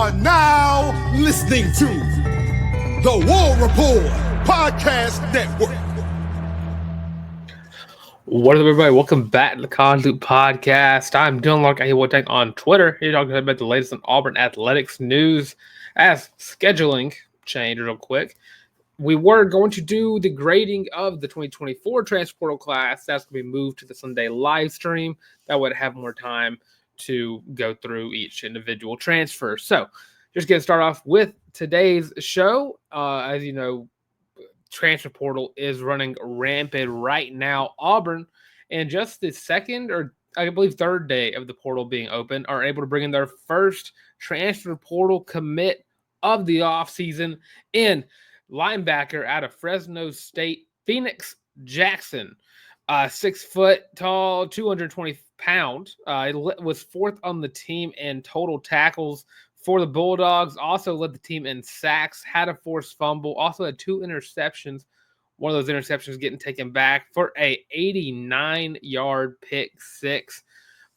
are now listening to the War Report Podcast Network. What up, everybody? Welcome back to the College Loop Podcast. I'm Dylan Lark on Twitter. Here talking about the latest in Auburn athletics news. As scheduling changed real quick, we were going to do the grading of the 2024 transfer portal class. That's going to be moved to the Sunday live stream. That would have more time to go through each individual transfer. So, just getting started off with today's show. As you know, transfer portal is running rampant right now. Auburn, and just the second or I believe third day of the portal being open, are able to bring in their first transfer portal commit of the offseason in linebacker out of Fresno State, Phoenix Jackson. 6 foot tall, 220 pounds. Was fourth on the team in total tackles for the Bulldogs. Also led the team in sacks, had a forced fumble, also had 2 interceptions. One of those interceptions getting taken back for a 89-yard pick six.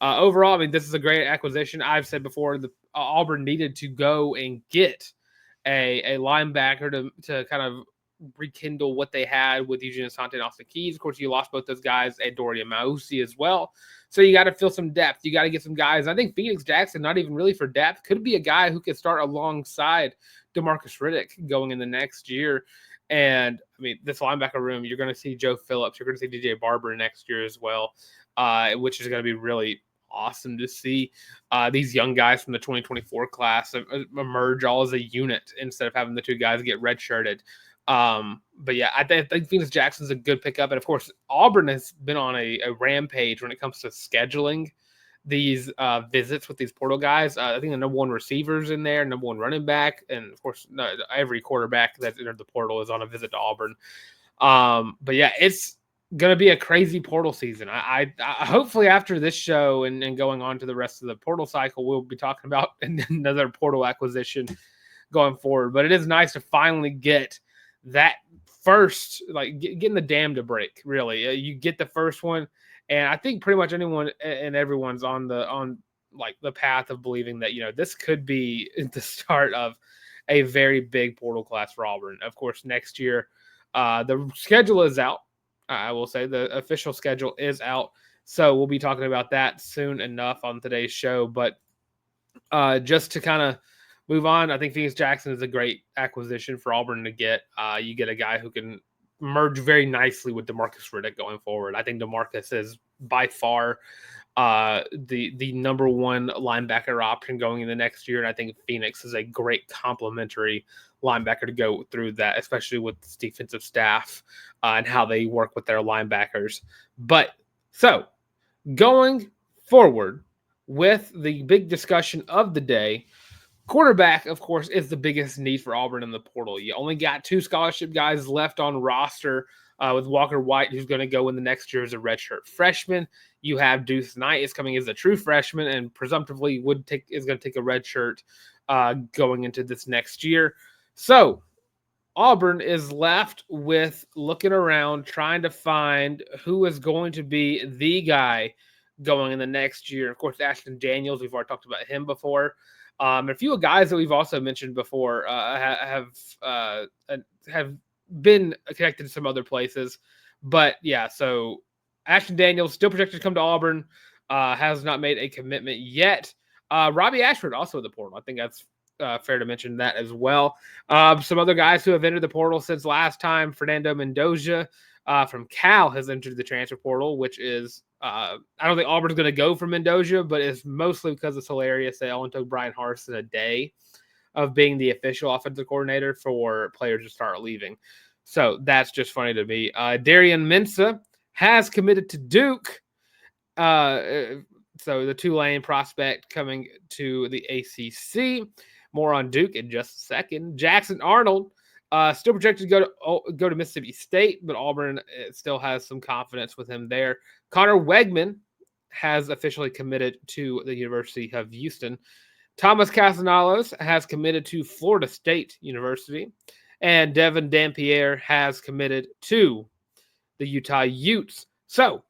Overall, I mean, this is a great acquisition. I've said before, Auburn needed to go and get a linebacker to kind of rekindle what they had with Eugene Asante and Austin Keys. Of course, you lost both those guys, and Dorian Mausi as well. So you got to fill some depth. You got to get some guys. I think Phoenix Jackson, not even really for depth, could be a guy who could start alongside DeMarcus Riddick going in the next year. And, I mean, this linebacker room, you're going to see Joe Phillips. You're going to see DJ Barber next year as well, which is going to be really awesome to see these young guys from the 2024 class emerge all as a unit instead of having the 2 guys get redshirted. But yeah, I think Phoenix Jackson's a good pickup. And of course, Auburn has been on a rampage when it comes to scheduling these visits with these portal guys. I think the number 1 receivers in there, number 1 running back, and of course, every quarterback that's entered the portal is on a visit to Auburn. But yeah, it's gonna be a crazy portal season. I hopefully after this show and going on to the rest of the portal cycle, we'll be talking about another portal acquisition going forward. But it is nice to finally get that first, like getting the dam to break. Really, you get the first one, and I think pretty much anyone and everyone's on the path of believing that this could be the start of a very big portal class for Auburn. Of course, next year, the schedule is out. I will say the official schedule is out, so we'll be talking about that soon enough on today's show. But just to kind of move on, I think Phoenix Jackson is a great acquisition for Auburn to get. You get a guy who can merge very nicely with DeMarcus Riddick going forward. I think DeMarcus is by far the number 1 linebacker option going in the next year, and I think Phoenix is a great complementary linebacker to go through that, especially with this defensive staff and how they work with their linebackers. But so going forward with the big discussion of the day, quarterback, of course, is the biggest need for Auburn in the portal. You only got 2 scholarship guys left on roster with Walker White, who's going to go in the next year as a redshirt freshman. You have Deuce Knight is coming as a true freshman and presumptively is going to take a redshirt going into this next year. So Auburn is left with looking around, trying to find who is going to be the guy going in the next year. Of course, Ashton Daniels, we've already talked about him before. A few guys that we've also mentioned before have been connected to some other places. But yeah, so Ashton Daniels still projected to come to Auburn, has not made a commitment yet. Robbie Ashford also in the portal. I think that's fair to mention that as well. Some other guys who have entered the portal since last time, Fernando Mendoza from Cal has entered the transfer portal, which is I don't think Auburn's going to go for Mendoza, but it's mostly because it's hilarious they only took Brian Harsin a day of being the official offensive coordinator for players to start leaving. So that's just funny to me. Darian Mensah has committed to Duke. So the Tulane prospect coming to the ACC. More on Duke in just a second. Jackson Arnold still projected to go to Mississippi State, but Auburn still has some confidence with him there. Connor Wegman has officially committed to the University of Houston. Thomas Castellanos has committed to Florida State University. And Devin Dampierre has committed to the Utah Utes. So,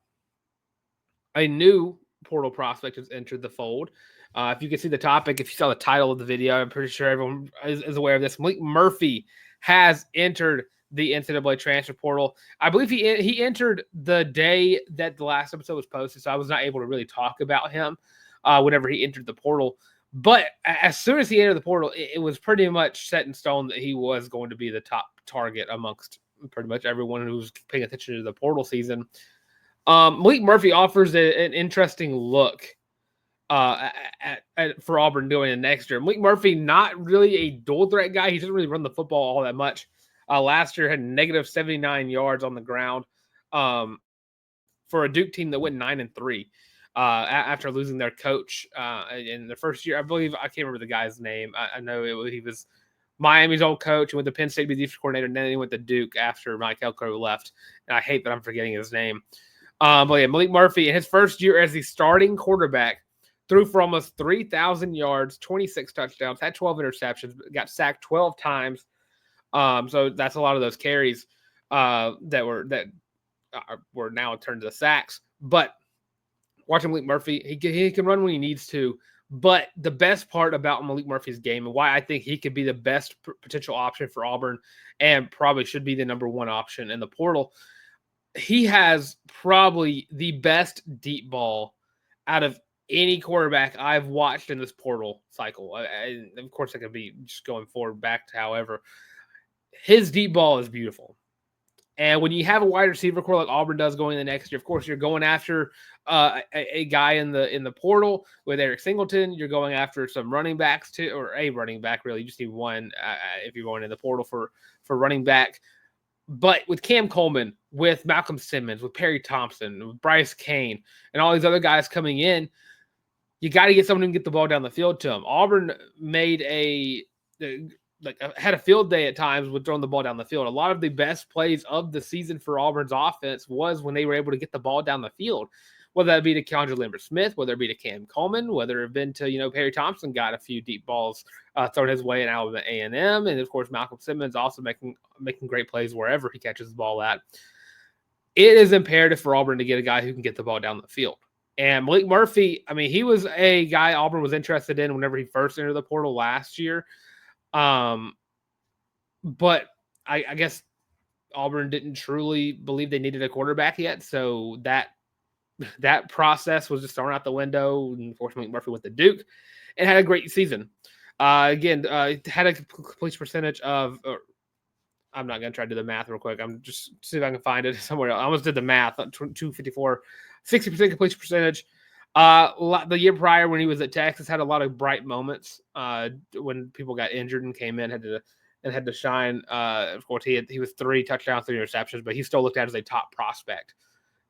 a new portal prospect has entered the fold. If you can see the topic, if you saw the title of the video, I'm pretty sure everyone is aware of this. Malik Murphy has entered the NCAA transfer portal. I believe he entered the day that the last episode was posted, so I was not able to really talk about him whenever he entered the portal. But as soon as he entered the portal, it was pretty much set in stone that he was going to be the top target amongst pretty much everyone who's paying attention to the portal season. Malik Murphy offers an interesting look for Auburn doing it next year. Malik Murphy, not really a dual threat guy. He doesn't really run the football all that much. Last year had negative 79 yards on the ground for a Duke team that went 9-3 after losing their coach in the first year. I believe, I can't remember the guy's name. I know he was Miami's old coach and went to Penn State to be defensive coordinator, and then he went to Duke after Mike Elko left. And I hate that I'm forgetting his name. But yeah, Malik Murphy, in his first year as the starting quarterback, threw for almost 3,000 yards, 26 touchdowns, had 12 interceptions, got sacked 12 times. So that's a lot of those carries that were now turned to sacks. But watching Malik Murphy, he can run when he needs to. But the best part about Malik Murphy's game and why I think he could be the best potential option for Auburn and probably should be the number one option in the portal, he has probably the best deep ball out of any quarterback I've watched in this portal cycle. And of course, I could be just going forward back to however. His deep ball is beautiful. And when you have a wide receiver core like Auburn does going in the next year, of course, you're going after a guy in the portal with Eric Singleton. You're going after some running backs too, or a running back, really. You just need one if you're going in the portal for running back. But with Cam Coleman, with Malcolm Simmons, with Perry Thompson, with Bryce Kane, and all these other guys coming in, you got to get someone who can get the ball down the field to them. Auburn made had a field day at times with throwing the ball down the field. A lot of the best plays of the season for Auburn's offense was when they were able to get the ball down the field, whether that be to Keandre Lambert-Smith, whether it be to Cam Coleman, whether it have been to, Perry Thompson got a few deep balls thrown his way in Alabama A&M. And of course, Malcolm Simmons also making great plays wherever he catches the ball at. It is imperative for Auburn to get a guy who can get the ball down the field. And Malik Murphy, I mean, he was a guy Auburn was interested in whenever he first entered the portal last year. But I guess Auburn didn't truly believe they needed a quarterback yet. So that process was just thrown out the window. And unfortunately, Murphy went to Duke and had a great season. Had a completion percentage of, I'm not going to try to do the math real quick. I'm just see if I can find it somewhere else. I almost did the math, 254, 60% completion percentage. The year prior when he was at Texas had a lot of bright moments when people got injured and came in, had to shine. Of course, he was 3 touchdowns, 3 interceptions, but he still looked at as a top prospect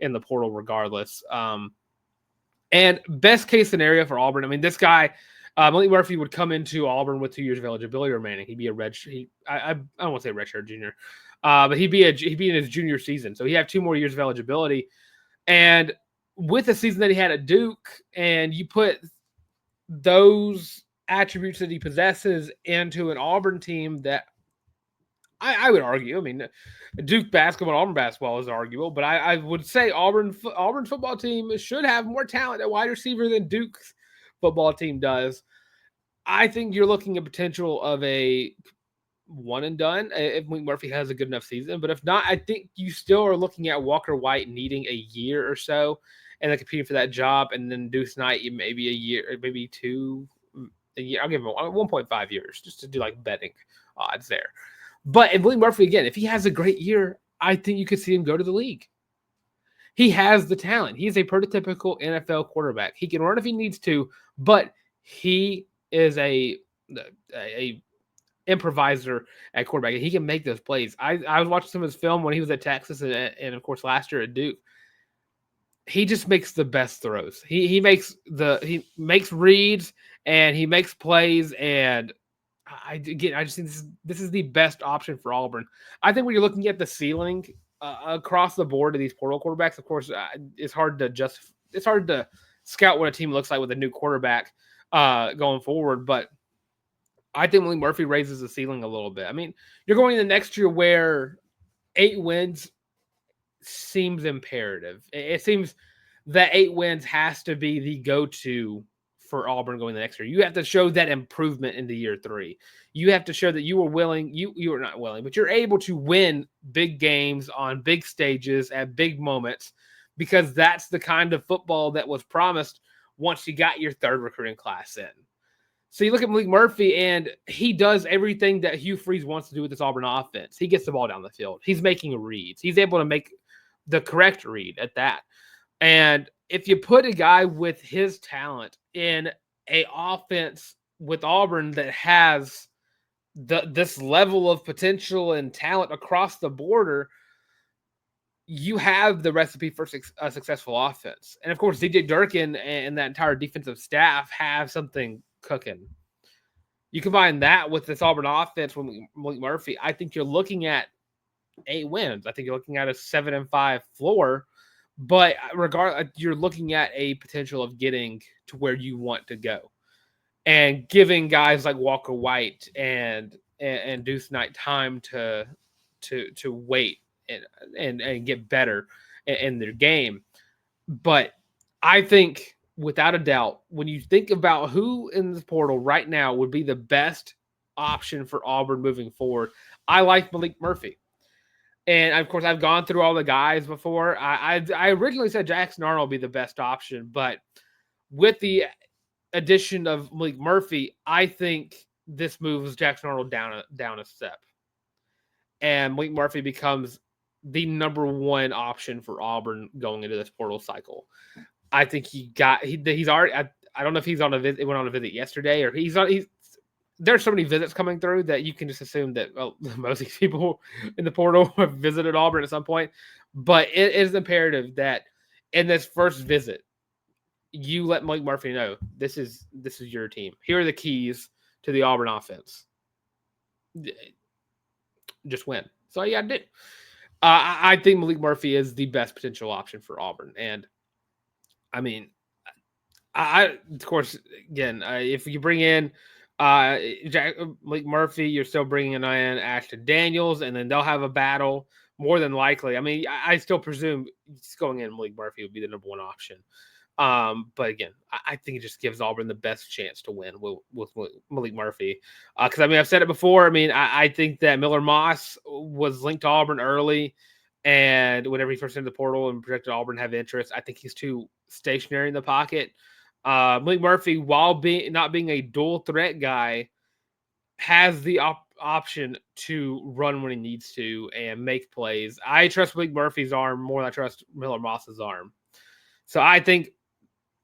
in the portal regardless. And best case scenario for Auburn, I mean, this guy, Malik Murphy would come into Auburn with 2 years of eligibility remaining. He'd be a I don't want to say redshirt junior, but he'd be in his junior season. So he'd have 2 more years of eligibility. And with the season that he had at Duke, and you put those attributes that he possesses into an Auburn team that I would argue, I mean, Duke basketball and Auburn basketball is arguable, but I would say Auburn's football team should have more talent at wide receiver than Duke's football team does. I think you're looking at potential of a one and done if Malik Murphy has a good enough season. But if not, I think you still are looking at Walker White needing a year or so and then competing for that job. And then Deuce Knight, maybe a year, maybe 2 a year. I'll give him 1.5 years just to do like betting odds there. But if Malik Murphy, again, if he has a great year, I think you could see him go to the league. He has the talent. He's a prototypical NFL quarterback. He can run if he needs to, but he is a improviser at quarterback. He can make those plays. I was watching some of his film when he was at Texas and of course last year at Duke. He just makes the best throws. He makes reads and he makes plays, and I just think this is the best option for Auburn. I think when you're looking at the ceiling across the board of these portal quarterbacks, of course, it's hard to scout what a team looks like with a new quarterback going forward. But I think Malik Murphy raises the ceiling a little bit. I mean, you're going into next year where 8 wins seems imperative. It seems that 8 wins has to be the go-to for Auburn going the next year. You have to show that improvement into year 3. You have to show that you are not willing, but you're able to win big games on big stages at big moments, because that's the kind of football that was promised once you got your 3rd recruiting class in. So you look at Maalik Murphy, and he does everything that Hugh Freeze wants to do with this Auburn offense. He gets the ball down the field. He's making reads. He's able to make the correct read at that. And if you put a guy with his talent in a offense with Auburn that has this level of potential and talent across the border, you have the recipe for a successful offense. And of course, DJ Durkin and that entire defensive staff have something cooking. You combine that with this Auburn offense with Maalik Murphy, I think you're looking at 8 wins. I think you're looking at a 7-5 floor. But regardless, you're looking at a potential of getting to where you want to go, and giving guys like Walker White and Deuce Knight time to wait and get better in their game. But I think, without a doubt, when you think about who in the portal right now would be the best option for Auburn moving forward, I like Maalik Murphy. And, of course, I've gone through all the guys before. I originally said Jackson Arnold would be the best option, but with the addition of Maalik Murphy, I think this moves Jackson Arnold down a step. And Maalik Murphy becomes the number 1 option for Auburn going into this portal cycle. I think he's already – I don't know if he's on a visit. He went on a visit yesterday, or he's there's so many visits coming through that you can just assume that most of these people in the portal have visited Auburn at some point. But it is imperative that in this first visit, you let Maalik Murphy know this is your team. Here are the keys to the Auburn offense. Just win. So yeah, I did. I think Maalik Murphy is the best potential option for Auburn, and I mean, of course, again, if you bring in Maalik Murphy, you're still bringing in Ashton Daniels, and then they'll have a battle more than likely. I mean, I still presume just going in Maalik Murphy would be the number 1 option. But again, I think it just gives Auburn the best chance to win with Maalik Murphy. Because I mean, I've said it before. I mean, I think that Miller Moss was linked to Auburn early, and whenever he first entered the portal and projected Auburn have interest, I think he's too stationary in the pocket. Maalik Murphy, while not being a dual threat guy, has the option to run when he needs to and make plays. I trust Maalik Murphy's arm more than I trust Miller Moss's arm. So I think,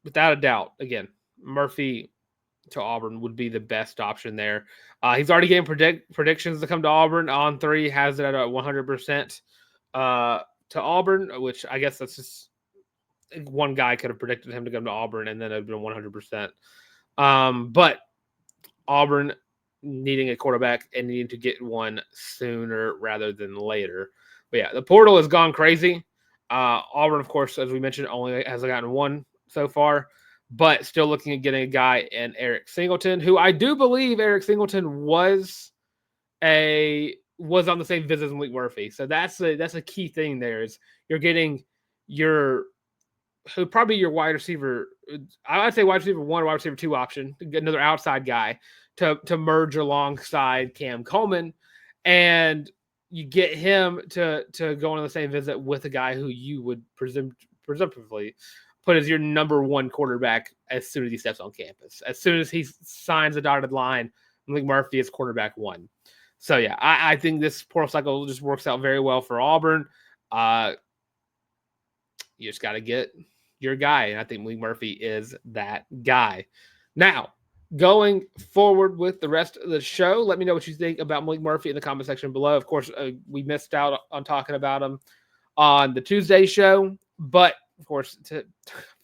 without a doubt, again, Murphy to Auburn would be the best option there. He's already getting predictions to come to Auburn. On 3 has it at a 100% to Auburn, which I guess that's just one guy could have predicted him to come to Auburn, and then it would have been 100%. But Auburn needing a quarterback and needing to get one sooner rather than later. But yeah, the portal has gone crazy. Auburn, of course, as we mentioned, only has gotten 1 so far, but still looking at getting a guy in Eric Singleton, who I do believe Eric Singleton was on the same visit as Maalik Murphy. So that's a key thing there, is you're getting probably your wide receiver. I would say wide receiver 1 or wide receiver 2 option, to get another outside guy to merge alongside Cam Coleman, and you get him to go on the same visit with a guy who you would presumptively put as your number 1 quarterback as soon as he steps on campus. As soon as he signs a dotted line, Maalik Murphy is quarterback 1. So yeah, I think this portal cycle just works out very well for Auburn. You just got to get your guy, and I think Maalik Murphy is that guy. Now, going forward with the rest of the show, let me know what you think about Maalik Murphy in the comment section below. Of course, we missed out on talking about him on the Tuesday show, but of course,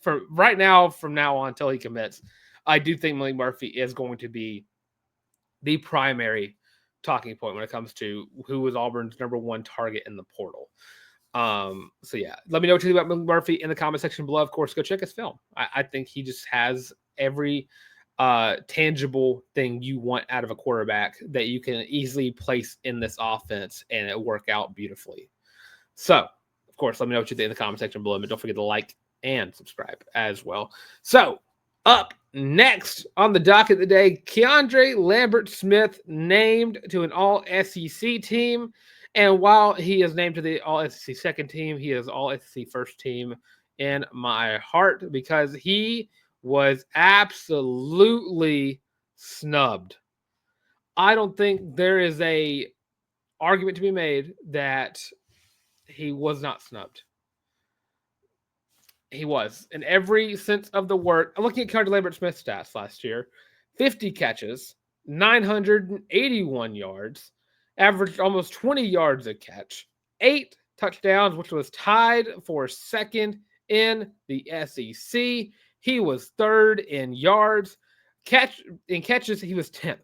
from now on until he commits, I do think Maalik Murphy is going to be the primary talking point when it comes to who is Auburn's number 1 target in the portal. So yeah, let me know what you think about Maalik Murphy in the comment section below. Of course, go check his film. I think he just has every tangible thing you want out of a quarterback that you can easily place in this offense and it work out beautifully. So, of course, let me know what you think in the comment section below. But don't forget to like and subscribe as well. So, up next on the docket today, Keandre Lambert-Smith named to an All-SEC team. And while he is named to the All-SEC second team, he is All-SEC first team in my heart because he was absolutely snubbed. I don't think there is a argument to be made that he was not snubbed. He was in every sense of the word. I'm looking at Keandre Lambert-Smith's stats last year: 50 catches, 981 yards, averaged almost 20 yards a catch, 8 touchdowns, which was tied for second in the SEC. He was third in yards. Catches, he was 10th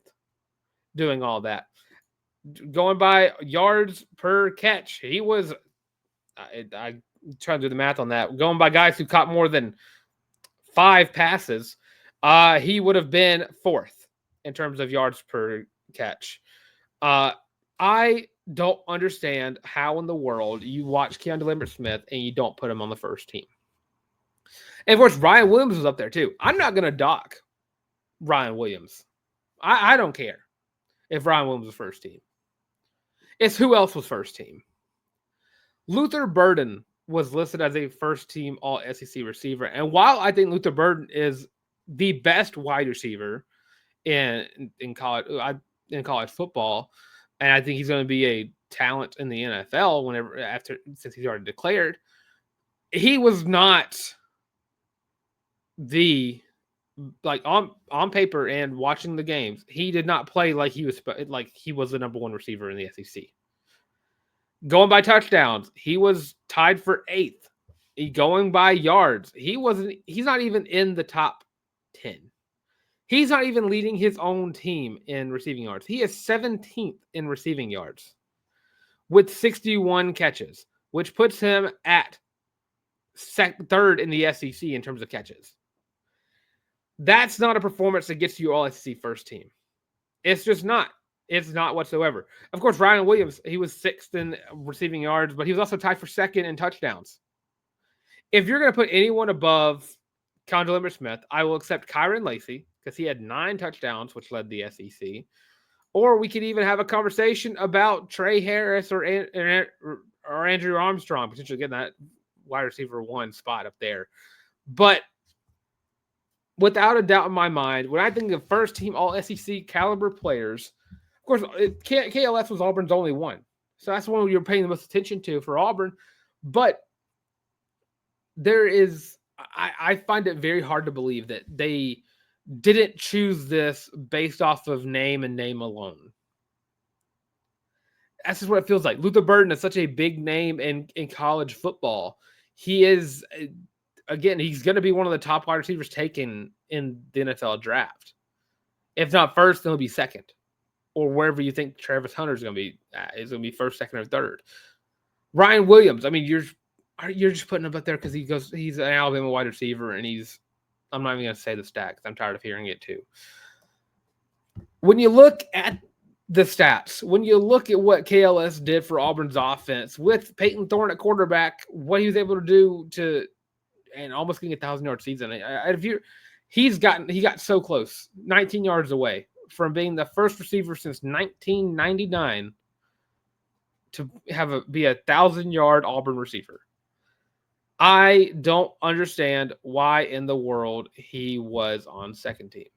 doing all that. Going by yards per catch, he was, I trying to do the math on that. Going by guys who caught more than 5 passes, he would have been 4th in terms of yards per catch. I don't understand how in the world you watch Keandre Lambert-Smith and you don't put him on the first team. And of course, Ryan Williams was up there too. I'm not going to dock Ryan Williams. I don't care if Ryan Williams was first team. It's who else was first team. Luther Burden was listed as a first team All-SEC receiver. And while I think Luther Burden is the best wide receiver in college football, and I think he's going to be a talent in the NFL since he's already declared, he was not on paper and watching the games, he did not play like he was the number one receiver in the SEC. Going by touchdowns, he was tied for 8th. Going by yards, he's not even in the top 10. He's not even leading his own team in receiving yards. He is 17th in receiving yards with 61 catches, which puts him at third in the SEC in terms of catches. That's not a performance that gets you All-SEC first team. It's just not. It's not whatsoever. Of course, Ryan Williams, he was 6th in receiving yards, but he was also tied for 2nd in touchdowns. If you're going to put anyone above Keandre Lambert-Smith, I will accept Kyron Lacy because he had 9 touchdowns, which led the SEC. Or we could even have a conversation about Trey Harris or Andrew Armstrong, potentially getting that wide receiver 1 spot up there. But without a doubt in my mind, when I think of first team All-SEC caliber players, of course, KLS was Auburn's only one. So that's one you're paying the most attention to for Auburn. But I find it very hard to believe that they didn't choose this based off of name and name alone. That's just what it feels like. Luther Burden is such a big name in college football. He is, again, he's going to be one of the top wide receivers taken in the NFL draft. If not first, then he'll be second. Or wherever you think Travis Hunter is going to be first, second, or third. Ryan Williams, I mean, you're just putting him up there because he's an Alabama wide receiver, and I'm not even going to say the stat because I'm tired of hearing it too. When you look at the stats, when you look at what KLS did for Auburn's offense with Peyton Thorne at quarterback, what he was able to do and almost getting a 1,000-yard season. He got so close, 19 yards away from being the first receiver since 1999 to be a 1,000-yard Auburn receiver. I don't understand why in the world he was on second team.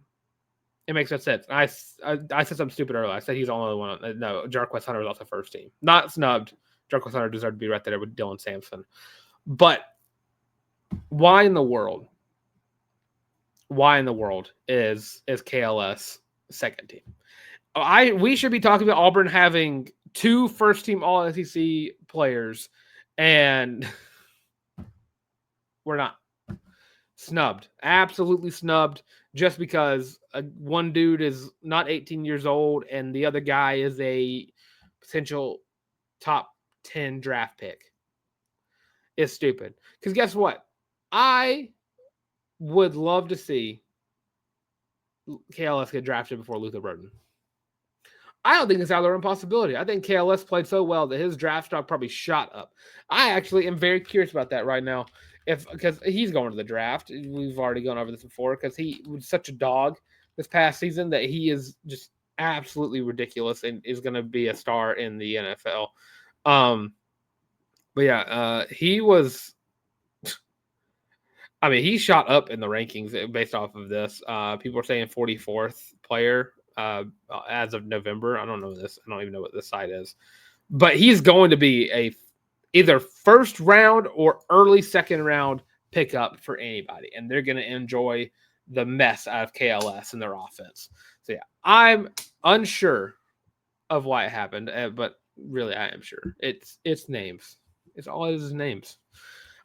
It makes no sense. I said something stupid earlier. I said he's the only one. No, Jarquez Hunter was also first team. Not snubbed. Jarquez Hunter deserved to be right there with Dylan Sampson. But why in the world is KLS second team? We should be talking about Auburn having 2 first-team All-SEC players, and we're not. Snubbed. Absolutely snubbed just because one dude is not 18 years old and the other guy is a potential top 10 draft pick. It's stupid. Because guess what? I would love to see KLS get drafted before Luther Burden. I don't think it's out of the impossibility. I think KLS played so well that his draft stock probably shot up. I actually am very curious about that right now. because he's going to the draft. We've already gone over this before because he was such a dog this past season that he is just absolutely ridiculous and is going to be a star in the NFL. But yeah, he was. I mean, he shot up in the rankings based off of this. People are saying 44th player as of November. I don't know this. I don't even know what this site is. But he's going to be a either first round or early second round pickup for anybody, and they're going to enjoy the mess out of KLS in their offense. So yeah, I'm unsure of why it happened, but really I am sure. It's names. It's all it is names.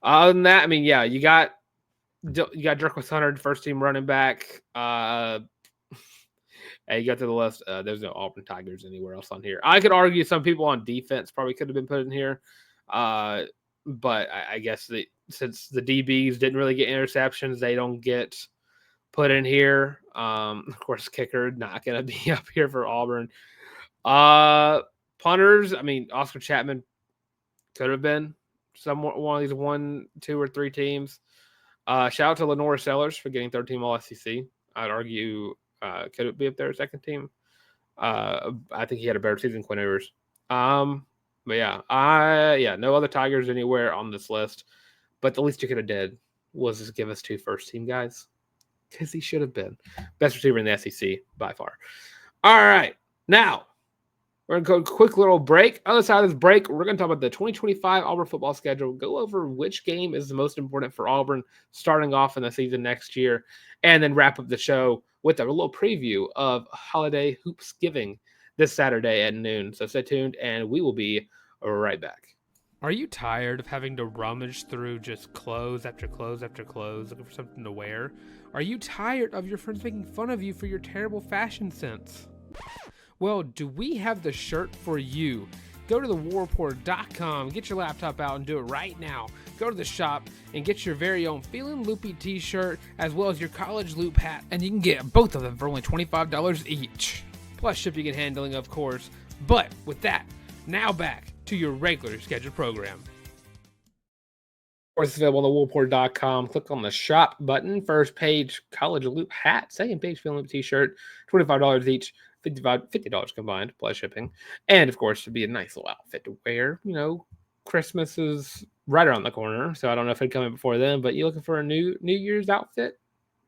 Other than that, I mean, yeah, you got Jerquis Hunter, first team running back. Hey, you got to the list. There's no Auburn Tigers anywhere else on here. I could argue some people on defense probably could have been put in here. But I guess since the DBs didn't really get interceptions, they don't get put in here. Of course, kicker not going to be up here for Auburn. Punters, I mean, Oscar Chapman could have been one of these 1, 2, or 3 teams. Shout out to Lenora Sellers for getting third team All SEC. I'd argue could it be up there second team? I think he had a better season than Quinn Ewers. But yeah, no other Tigers anywhere on this list. But the least you could have did was just give us 2 first team guys, because he should have been best receiver in the SEC by far. All right, now we're going to go a quick little break. Other side of this break, we're going to talk about the 2025 Auburn football schedule, go over which game is the most important for Auburn starting off in the season next year, and then wrap up the show with a little preview of Holiday Hoopsgiving this Saturday at noon. So stay tuned, and we will be right back. Are you tired of having to rummage through just clothes after clothes after clothes, looking for something to wear? Are you tired of your friends making fun of you for your terrible fashion sense? Well, do we have the shirt for you? Go to thewarreport.com, get your laptop out and do it right now. Go to the shop and get your very own Feelin' Loopy t-shirt as well as your college loop hat, and you can get both of them for only $25 each. Plus shipping and handling, of course. But with that, now back to your regular scheduled program. Of course, it's available on thewarreport.com. Click on the shop button. First page, college loop hat. Second page, Feelin' Loop t-shirt. $25 each. $50 combined plus shipping, and of course it'd be a nice little outfit to wear. You know, Christmas is right around the corner, so I don't know if it'd come in before then, but you're looking for a New Year's outfit,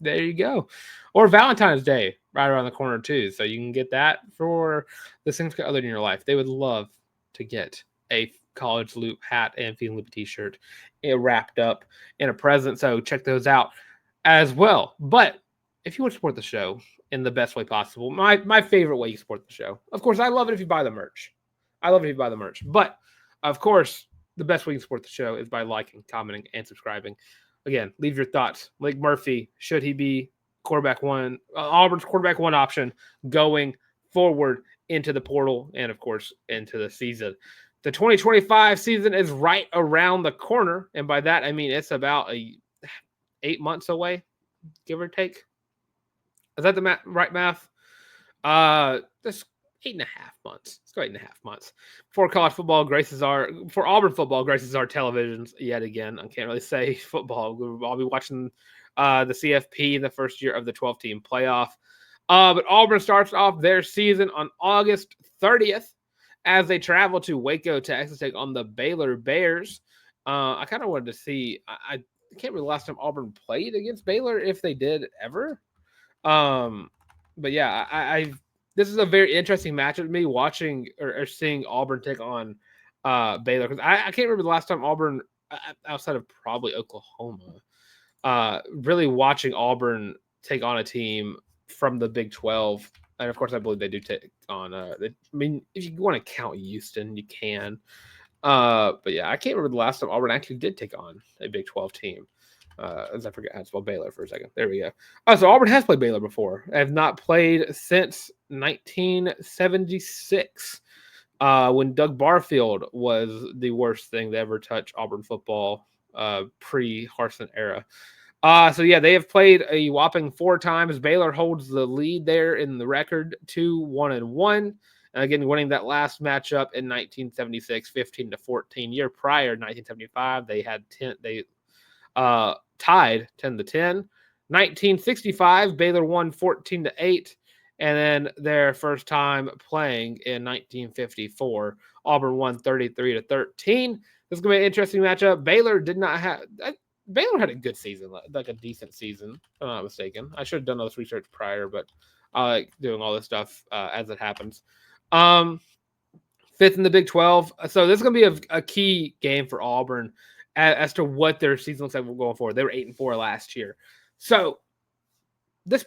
there you go. Or Valentine's Day right around the corner too, so you can get that for the significant other in your life. They would love to get a college loop hat and Feelin' Loop t-shirt wrapped up in a present, so check those out as well. But if you want to support the show in the best way possible, my favorite way you support the show, of course, I love it if you buy the merch. But of course, the best way you support the show is by liking, commenting, and subscribing. Again, leave your thoughts. Blake Murphy, should he be quarterback one, Auburn's quarterback one option going forward into the portal and, of course, into the season? The 2025 season is right around the corner, and by that I mean it's about 8 months away, give or take. Is that the right math? That's 8.5 months. Let's go 8.5 months before college football for Auburn football graces our televisions yet again. I can't really say football. I'll be watching the CFP in the first year of the 12-team playoff. But Auburn starts off their season on August 30th as they travel to Waco, Texas, take on the Baylor Bears. I kind of wanted to see. I can't remember the last time Auburn played against Baylor, if they did ever. But yeah, this is a very interesting matchup to me, watching or seeing Auburn take on Baylor, because I can't remember the last time Auburn, outside of probably Oklahoma, really watching Auburn take on a team from the Big 12. And of course, I believe they do take on. I mean, if you want to count Houston, you can. But yeah, I can't remember the last time Auburn actually did take on a Big 12 team. As I forget how to spell Baylor for a second. There we go. So Auburn has played Baylor before. I have not played since 1976, when Doug Barfield was the worst thing to ever touch Auburn football, pre-Harsin era. So yeah, they have played a whopping 4 times. Baylor holds the lead there in the record, 2-1-1. And again, winning that last matchup in 1976, 15-14. Year prior, 1975, they had 10. tied 10-10. 1965, Baylor won 14-8. And then their first time playing in 1954, Auburn won 33-13. This is going to be an interesting matchup. Baylor had a good season, like a decent season, if I'm not mistaken. I should have done all this research prior, but I like doing all this stuff as it happens. Fifth in the Big 12. So this is going to be a key game for Auburn as to what their season looks like going forward. They were 8-4 last year. So this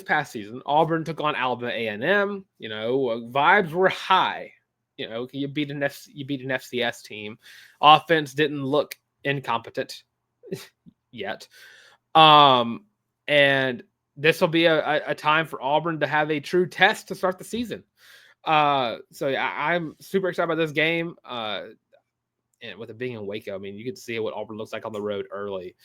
past season, Auburn took on Alabama A&M. Vibes were high. You beat an FCS team. Offense didn't look incompetent yet. And this will be a time for Auburn to have a true test to start the season. So yeah, I'm super excited about this game. And with it being in Waco, I mean, you can see what Auburn looks like on the road early.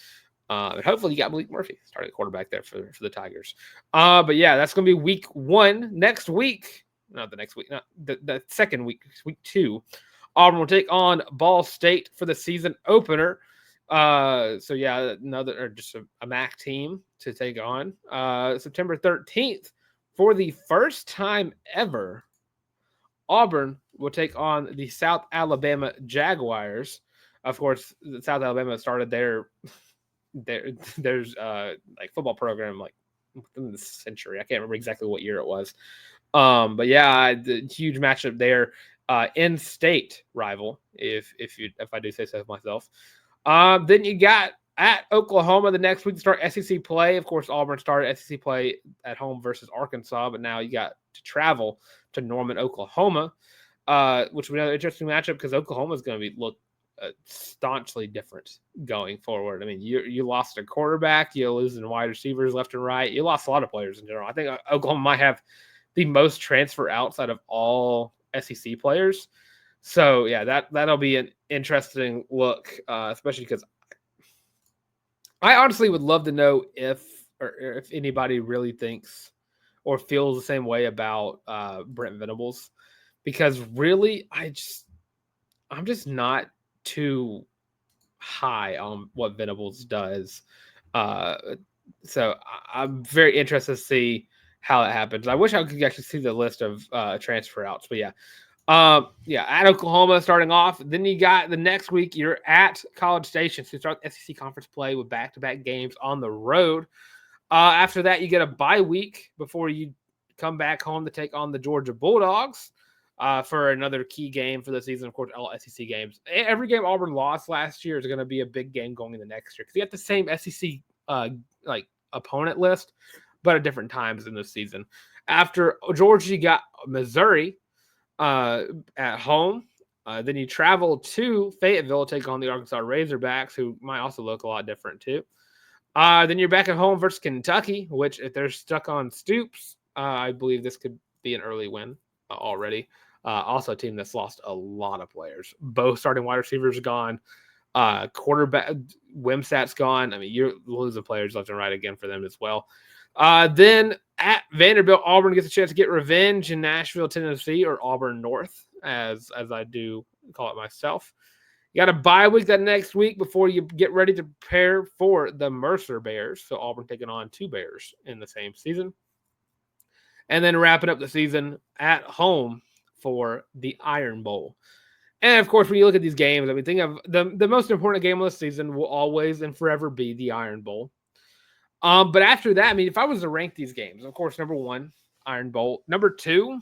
And hopefully you got Malik Murphy starting quarterback there for the Tigers. But yeah, that's going to be week 1 next week. Not the next week, not the second week, week 2. Auburn will take on Ball State for the season opener. So yeah, just a MAC team to take on. September 13th, for the first time ever, Auburn will take on the South Alabama Jaguars. Of course, South Alabama started their like football program like within the century. I can't remember exactly what year it was. But yeah, the huge matchup there. In-state rival, if I do say so myself. Then you got at Oklahoma the next week to start SEC play. Of course, Auburn started SEC play at home versus Arkansas, but now you got to travel to Norman, Oklahoma, which will be another interesting matchup because Oklahoma is going to look staunchly different going forward. I mean, you lost a quarterback, you're losing wide receivers left and right. You lost a lot of players in general. I think Oklahoma might have the most transfer outside of all SEC players. So yeah, that'll be an interesting look, especially because I honestly would love to know if anybody really thinks or feels the same way about Brent Venables, because really I'm just not too high on what Venables does. So I'm very interested to see how it happens. I wish I could actually see the list of transfer outs, but yeah. At Oklahoma starting off. Then you got the next week, you're at College Station to start SEC conference play with back-to-back games on the road. After that, you get a bye week before you come back home to take on the Georgia Bulldogs for another key game for the season. Of course, all SEC games. Every game Auburn lost last year is going to be a big game going into next year because you have the same SEC opponent list, but at different times in this season. After Georgia, you got Missouri at home. Then you travel to Fayetteville to take on the Arkansas Razorbacks, who might also look a lot different too. Then you're back at home versus Kentucky, which if they're stuck on Stoops, I believe this could be an early win already. Also a team that's lost a lot of players. Both starting wide receivers gone. Quarterback Wimsat's gone. I mean, you're losing players left and right again for them as well. Then at Vanderbilt, Auburn gets a chance to get revenge in Nashville, Tennessee, or Auburn North, as I do call it myself. You got a bye week that next week before you get ready to prepare for the Mercer Bears. So Auburn taking on 2 Bears in the same season. And then wrapping up the season at home for the Iron Bowl. And, of course, when you look at these games, I mean, think of the most important game of the season will always and forever be the Iron Bowl. But after that, I mean, if I was to rank these games, of course, number 1, Iron Bowl. Number 2,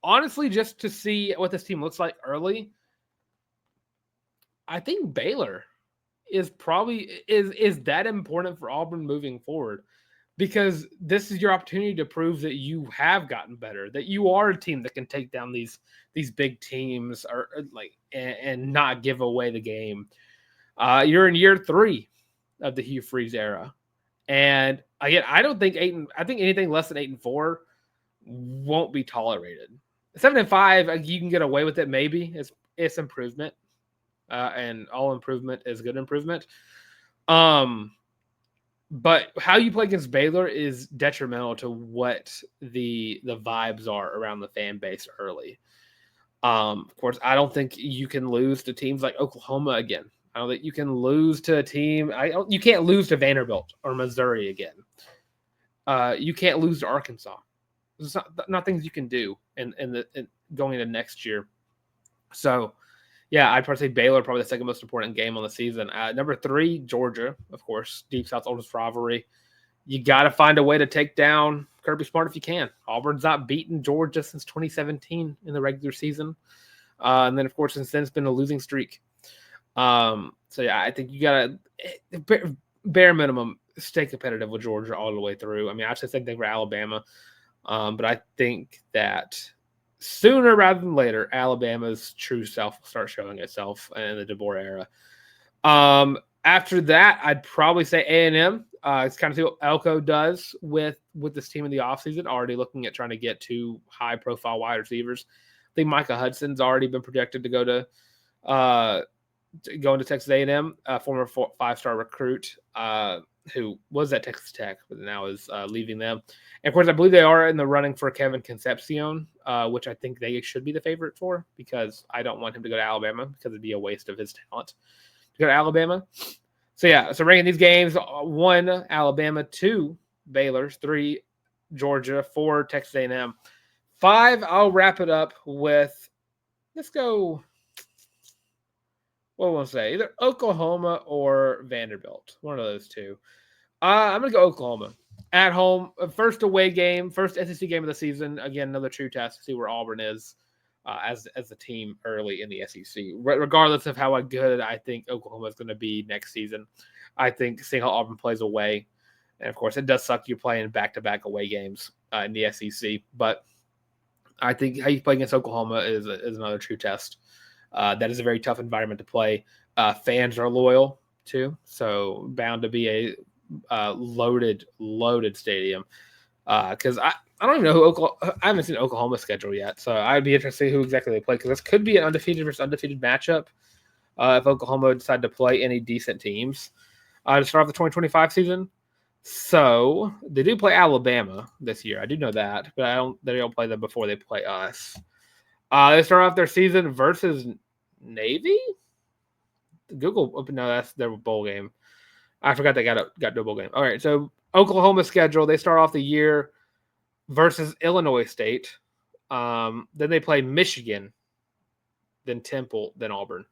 honestly, just to see what this team looks like early, I think Baylor is probably is that important for Auburn moving forward, because this is your opportunity to prove that you have gotten better, that you are a team that can take down these big teams and not give away the game. You're in year 3 of the Hugh Freeze era. And again, I think anything less than 8-4 won't be tolerated. 7-5, you can get away with it. Maybe it's improvement, and all improvement is good improvement. But how you play against Baylor is detrimental to what the vibes are around the fan base early. Of course, I don't think you can lose to teams like Oklahoma again. I don't think you can lose to a team. You can't lose to Vanderbilt or Missouri again. You can't lose to Arkansas. There's not things you can do in going into next year. So, yeah, I'd probably say Baylor, probably the second most important game on the season. Number 3, Georgia, of course, Deep South's oldest rivalry. You got to find a way to take down Kirby Smart if you can. Auburn's not beaten Georgia since 2017 in the regular season. And then, of course, since then, it's been a losing streak. So, yeah, I think you got to, bare minimum, stay competitive with Georgia all the way through. I mean, I should say for Alabama. But I think that sooner rather than later, Alabama's true self will start showing itself in the DeBoer era. After that, I'd probably say A&M. It's kind of see what Elko does with this team in the offseason, already looking at trying to get 2 high-profile wide receivers. I think Micah Hudson's already been projected to go into Texas A&M, former 5-star recruit who was at Texas Tech, but now is leaving them. And, of course, I believe they are in the running for Kevin Concepcion, which I think they should be the favorite for, because I don't want him to go to Alabama because it'd be a waste of his talent to go to Alabama. So, yeah, so ranking these games, 1, Alabama, 2, Baylor, 3, Georgia, 4, Texas A&M. 5, I'll wrap it up with, let's go, what do I want to say? Either Oklahoma or Vanderbilt. One of those two. I'm going to go Oklahoma. At home, first away game, first SEC game of the season. Again, another true test to see where Auburn is as a team early in the SEC. Regardless of how good I think Oklahoma is going to be next season, I think seeing how Auburn plays away, and of course it does suck you're playing back-to-back away games in the SEC, but I think how you play against Oklahoma is another true test. That is a very tough environment to play. Fans are loyal too, so bound to be a loaded stadium. Because I don't even know who I haven't seen Oklahoma's schedule yet, so I'd be interested to see who exactly they play, because this could be an undefeated versus undefeated matchup if Oklahoma decide to play any decent teams to start off the 2025 season. So they do play Alabama this year. I do know that, but they don't play them before they play us. They start off their season versus Navy. No, that's their bowl game. I forgot they got to a bowl game. All right, so Oklahoma schedule, they start off the year versus Illinois State. Then they play Michigan, then Temple, then Auburn.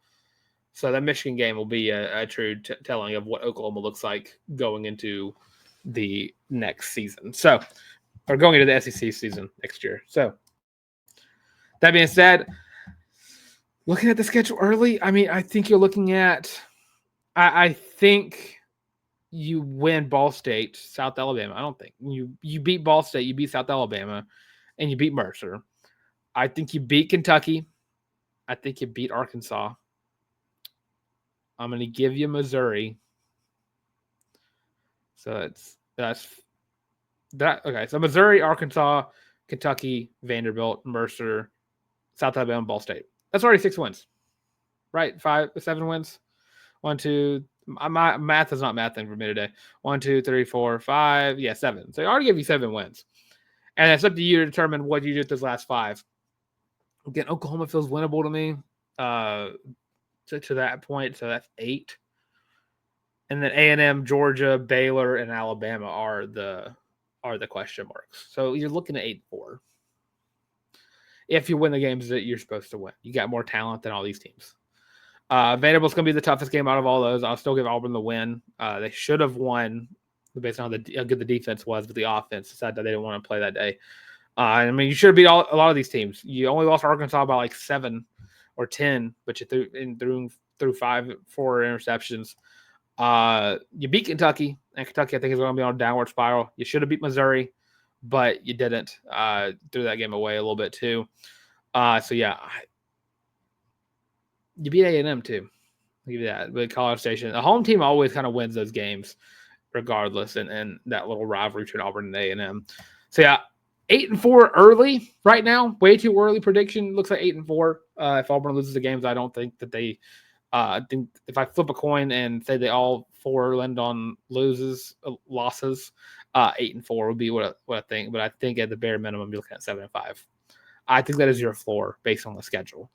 So that Michigan game will be a true telling of what Oklahoma looks like going into the next season. So, or going into the SEC season next year. So, that being said, looking at the schedule early, I mean, I think you're looking at, I think you win Ball State, South Alabama. I don't think you beat Ball State, you beat South Alabama, and you beat Mercer. I think you beat Kentucky. I think you beat Arkansas. I'm going to give you Missouri. So that's that. Okay, so Missouri, Arkansas, Kentucky, Vanderbilt, Mercer, South Alabama, Ball State. That's already 6 wins, right? 7 wins. 1, 2. My math is not mathing for me today. 1, 2, 3, 4, 5. Yeah, 7. So I already give you 7 wins, and it's up to you to determine what you do with those last 5. Again, Oklahoma feels winnable to me. To that point, so that's 8. And then A&M, Georgia, Baylor, and Alabama are the question marks. So you're looking at 8-4. If you win the games that you're supposed to win, you got more talent than all these teams. Vanderbilt's going to be the toughest game out of all those. I'll still give Auburn the win. They should have won based on how good the defense was, but the offense decided that they didn't want to play that day. I mean, you should have beat a lot of these teams. You only lost Arkansas by like 7 or 10, but you threw 4 interceptions. You beat Kentucky, and Kentucky I think is going to be on a downward spiral. You should have beat Missouri, but you didn't. Threw that game away a little bit too. So yeah, you beat A&M too. I'll give you that. But College Station, the home team always kind of wins those games, regardless, and that little rivalry between Auburn and A&M. So yeah, 8-4 early right now. Way too early prediction. Looks like 8-4. If Auburn loses the games, I don't think that they. I think if I flip a coin and say they all 4 land on losses, 8-4 would be what I think. But I think at the bare minimum, you're looking at 7-5. I think that is your floor based on the schedule.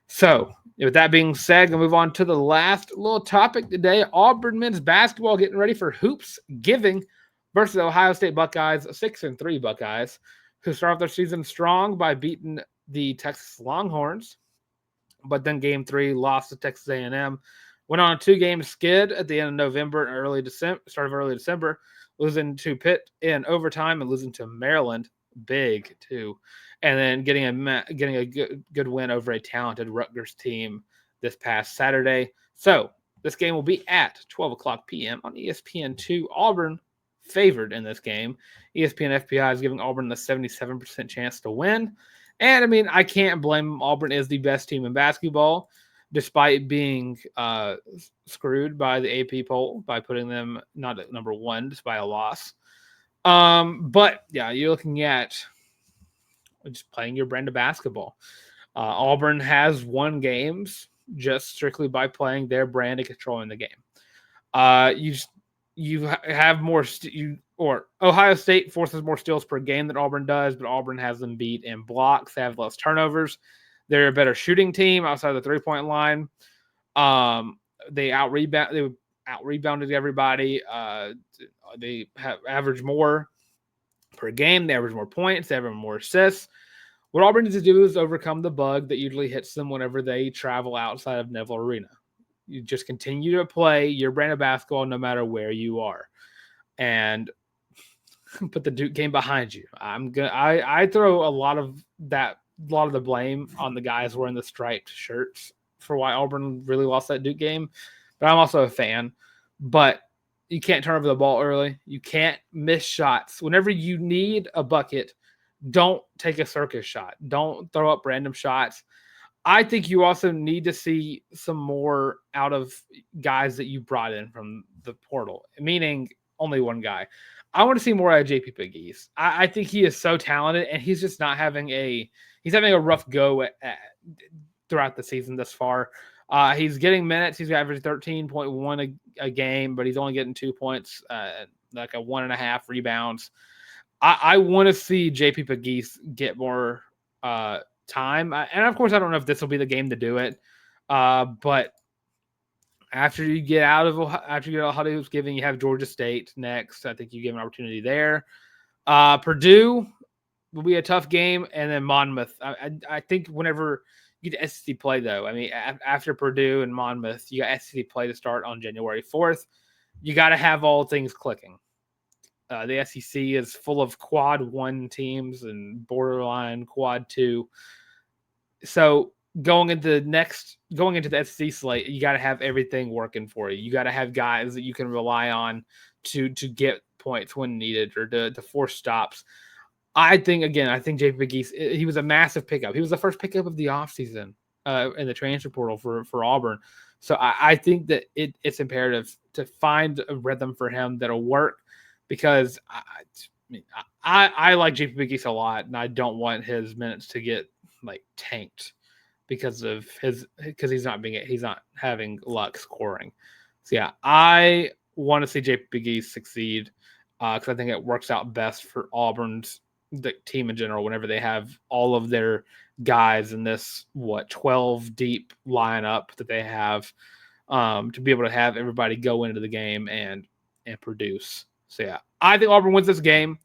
So, with that being said, we'll move on to the last little topic today. Auburn men's basketball getting ready for Hoops Giving versus Ohio State Buckeyes, 6-3 Buckeyes, who start off their season strong by beating the Texas Longhorns, but then Game 3 lost to Texas A&M. Went on a 2-game skid at the end of November and start of early December, losing to Pitt in overtime and losing to Maryland, big too, and then getting a good win over a talented Rutgers team this past Saturday. So this game will be at 12 o'clock p.m. on ESPN2. Auburn favored in this game. ESPN FPI is giving Auburn the 77% chance to win. And I mean, I can't blame them. Auburn is the best team in basketball, despite being screwed by the AP poll by putting them not at number one, despite a loss. But yeah, you're looking at just playing your brand of basketball. Auburn has won games just strictly by playing their brand and controlling the game. You have more or Ohio State forces more steals per game than Auburn does, but Auburn has them beat in blocks. They have less turnovers. They're a better shooting team outside the 3-point line. They out rebounded everybody. They have averaged more per game. They average more points. They average more assists. What Auburn needs to do is overcome the bug that usually hits them whenever they travel outside of Neville Arena. You just continue to play your brand of basketball no matter where you are, and put the Duke game behind you. I throw a lot of the blame on the guys wearing the striped shirts for why Auburn really lost that Duke game, but I'm also a fan. But you can't turn over the ball early. You can't miss shots. Whenever you need a bucket, don't take a circus shot. Don't throw up random shots. I think you also need to see some more out of guys that you brought in from the portal, meaning only one guy. I want to see more out of JP Pegues. I think he is so talented, and he's just not having he's having a rough go throughout the season thus far. He's getting minutes. He's averaging 13.1 a game, but he's only getting 2 points, like a 1.5 rebounds. I want to see JP Pegues get more time. And of course, I don't know if this will be the game to do it. But after you get out of Holiday Hoops Giving, you have Georgia State next. I think you give an opportunity there. Purdue will be a tough game, and then Monmouth. I think whenever you get SEC play, though, I mean, after Purdue and Monmouth, you got SEC play to start on January 4th. You got to have all things clicking. The SEC is full of quad 1 teams and borderline quad 2. So going into the SEC slate, you got to have everything working for you. You got to have guys that you can rely on to get points when needed or to force stops. I think JP Pegues, he was a massive pickup. He was the first pickup of the offseason in the transfer portal for Auburn. So I think that it's imperative to find a rhythm for him that'll work, because I like JP Pegues a lot, and I don't want his minutes to get tanked because he's not having luck scoring. So yeah, I want to see JP Pegues succeed because I think it works out best for Auburn's the team in general whenever they have all of their guys in this 12 deep lineup that they have, to be able to have everybody go into the game and produce. So yeah, I think Auburn wins this game.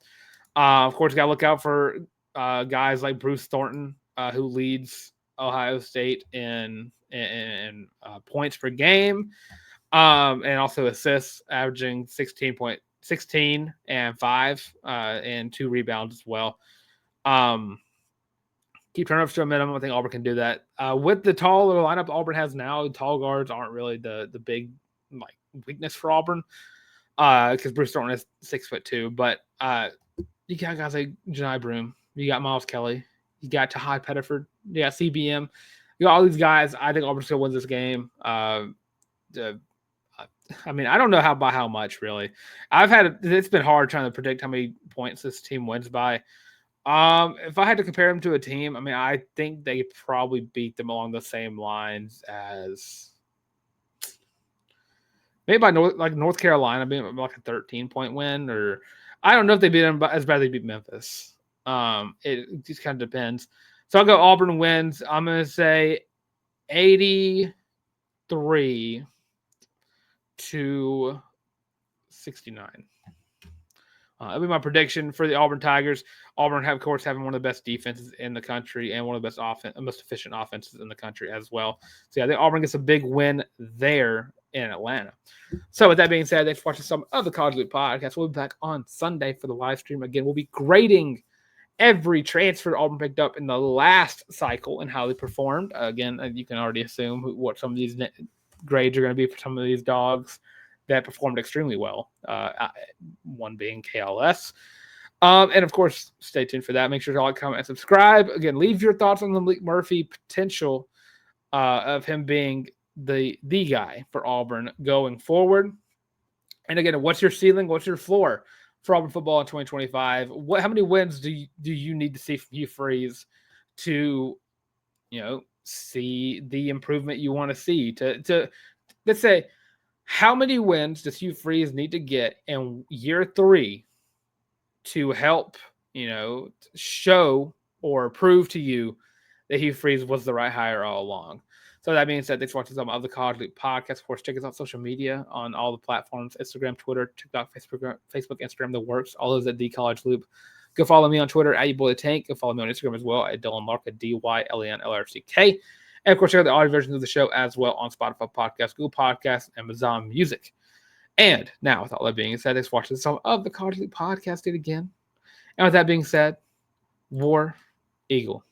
Of course, got to look out for guys like Bruce Thornton, who leads Ohio State in points per game, and also assists, averaging 16 and 5 and 2 rebounds as well. Keep turnovers to a minimum. I think Auburn can do that. With the taller lineup Auburn has now, tall guards aren't really the big weakness for Auburn, because Bruce Thornton is 6'2", but you got guys like Janai Broome, you got Miles Kelly, you got Tahai Pettiford, you got CBM, you got all these guys. I think Auburn still wins this game. I mean, I don't know by how much, really. It's been hard trying to predict how many points this team wins by. If I had to compare them to a team, I mean, I think they probably beat them along the same lines as maybe by North Carolina being like a 13-point win, or I don't know if they beat them as bad as they beat Memphis. It just kind of depends. So I'll go Auburn wins. I'm going to say 83 to 69. That'll be my prediction for the Auburn Tigers. Auburn, of course, having one of the best defenses in the country and one of the best most efficient offenses in the country as well. So, yeah, I think Auburn gets a big win there in Atlanta. So, with that being said, thanks for watching some of the College Loop podcast. We'll be back on Sunday for the live stream. Again, we'll be grading every transfer Auburn picked up in the last cycle and how they performed. Again, you can already assume what some of these grades are going to be for some of these dogs that performed extremely well, one being KLS. And, of course, stay tuned for that. Make sure to like, comment, and subscribe. Again, leave your thoughts on the Malik Murphy potential of him being the guy for Auburn going forward. And, again, what's your ceiling? What's your floor for Auburn football in 2025? How many wins do you need to see from Hugh Freeze to, see the improvement you want to see? To let's say, how many wins does Hugh Freeze need to get in year 3 to help, show or prove to you that Hugh Freeze was the right hire all along? So that being said, thanks for watching some of the College Loop podcast. Of course, check us out on social media on all the platforms: Instagram, Twitter, TikTok, Facebook, Instagram, the works. All those at The College Loop. Go follow me on Twitter at YouBoyTheTank. Go follow me on Instagram as well at Dylan Larka, DYLENLRCK. And, of course, check out the audio versions of the show as well on Spotify Podcasts, Google Podcasts, Amazon Music. And now, with all that being said, thanks for watching some of the College Loop podcast again. And with that being said, War Eagle.